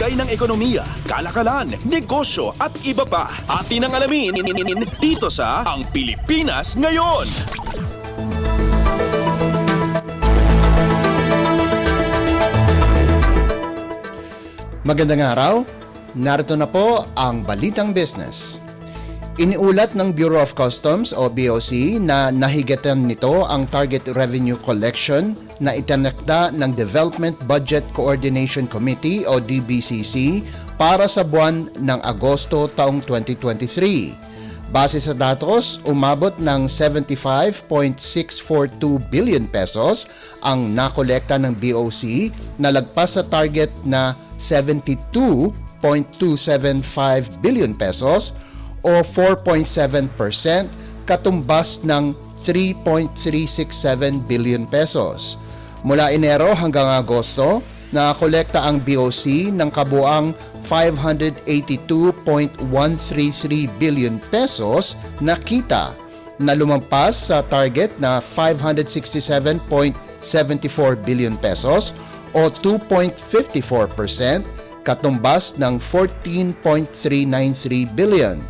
Lagay ng ekonomiya, kalakalan, negosyo at iba pa. Atin ang alamin dito sa Ang Pilipinas Ngayon. Magandang araw, narito na po ang Balitang Business. Iniulat ng Bureau of Customs o BOC na nahigatan nito ang target revenue collection na itinakda ng Development Budget Coordination Committee o DBCC para sa buwan ng Agosto taong 2023. Base sa datos, umabot ng 75.642 billion pesos ang nakolekta ng BOC na lagpas sa target na 72.275 billion pesos o 4.7%, katumbas ng 3.367 billion pesos. Mula Enero hanggang Agosto, nakakolekta ang BOC ng kabuang 582.133 billion pesos na kita na lumampas sa target na 567.74 billion pesos o 2.54%, katumbas ng 14.393 billion.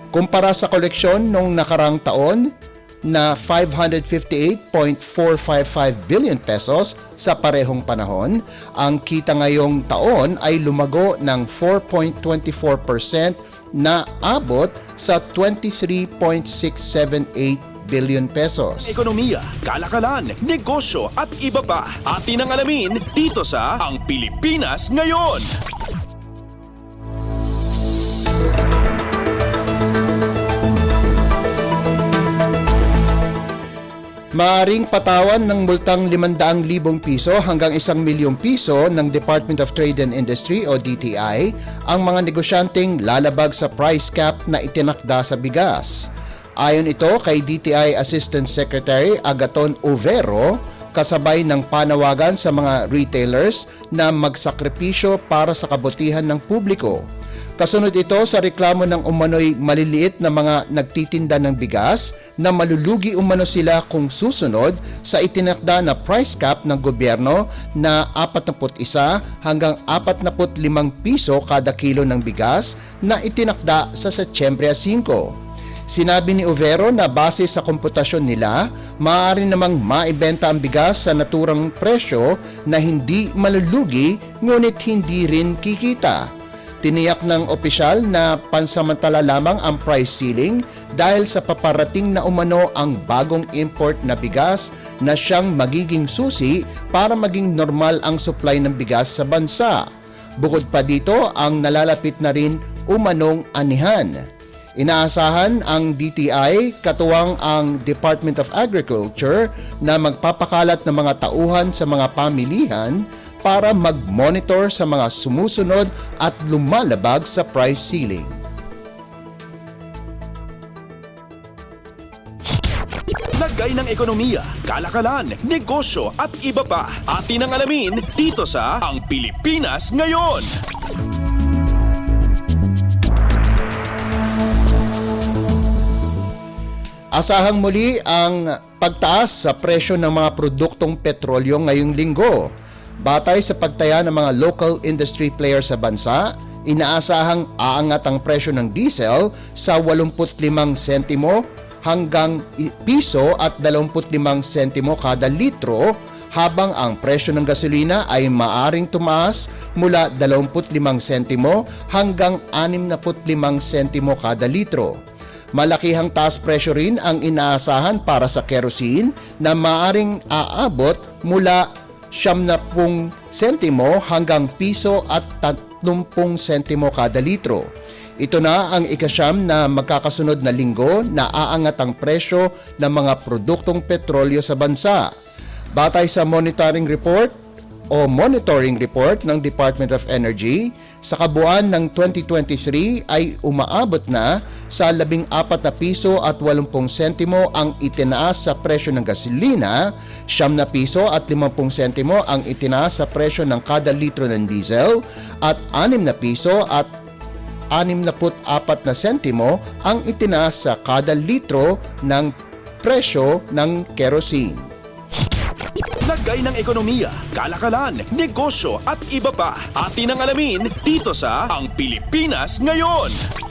Kumpara sa koleksyon noong nakarang taon na 558.455 billion pesos sa parehong panahon, ang kita ngayong taon ay lumago ng 4.24% na abot sa 23.678 billion pesos. Ekonomiya, kalakalan, negosyo at iba pa. Atin ang alamin dito sa Ang Pilipinas Ngayon. Maaring patawan ng multang 500,000 piso hanggang 1 milyong piso ng Department of Trade and Industry o DTI ang mga negosyanteng lalabag sa price cap na itinakda sa bigas. Ayon ito kay DTI Assistant Secretary Agaton Overo, kasabay ng panawagan sa mga retailers na magsakripisyo para sa kabutihan ng publiko. Kasunod ito sa reklamo ng umano'y maliliit na mga nagtitinda ng bigas na malulugi umano sila kung susunod sa itinakda na price cap ng gobyerno na 41 hanggang 45 piso kada kilo ng bigas na itinakda sa Setyembre 5. Sinabi ni Overo na base sa komputasyon nila, maaari namang maibenta ang bigas sa naturang presyo na hindi malulugi ngunit hindi rin kikita. Tiniyak ng opisyal na pansamantala lamang ang price ceiling dahil sa paparating na umano ang bagong import na bigas na siyang magiging susi para maging normal ang supply ng bigas sa bansa. Bukod pa dito, ang nalalapit na rin umanong anihan. Inaasahan ang DTI, katuwang ang Department of Agriculture, na magpapakalat ng mga tauhan sa mga pamilihan para mag-monitor sa mga sumusunod at lumalabag sa price ceiling. Lagay ng ekonomiya, kalakalan, negosyo at iba pa. Atin ang alamin dito sa Ang Pilipinas Ngayon. Asahang muli ang pagtaas sa presyo ng mga produktong petrolyo ngayong linggo. Batay sa pagtaya ng mga local industry players sa bansa, inaasahang aangat ang presyo ng diesel sa 85 sentimo hanggang piso at 25 sentimo kada litro, habang ang presyo ng gasolina ay maaring tumaas mula 25 sentimo hanggang 65 sentimo kada litro. Malakihang taas presyo rin ang inaasahan para sa kerosene na maaring aabot mula 70 sentimo hanggang piso at 30 sentimo kada litro. Ito na ang ikasyam na magkakasunod na linggo na aangat ang presyo ng mga produktong petrolyo sa bansa. Batay sa monitoring report ng Department of Energy, sa kabuuan ng 2023 ay umaabot na sa 14 na piso at 80 sentimo ang itinaas sa presyo ng gasolina, 9 na piso at 50 sentimo ang itinaas sa presyo ng kada litro ng diesel, at 6 na piso at 64 na sentimo ang itinaas sa kada litro ng presyo ng kerosene. Taglagay ng ekonomiya, kalakalan, negosyo at iba pa. Atin ang alamin dito sa Ang Pilipinas Ngayon.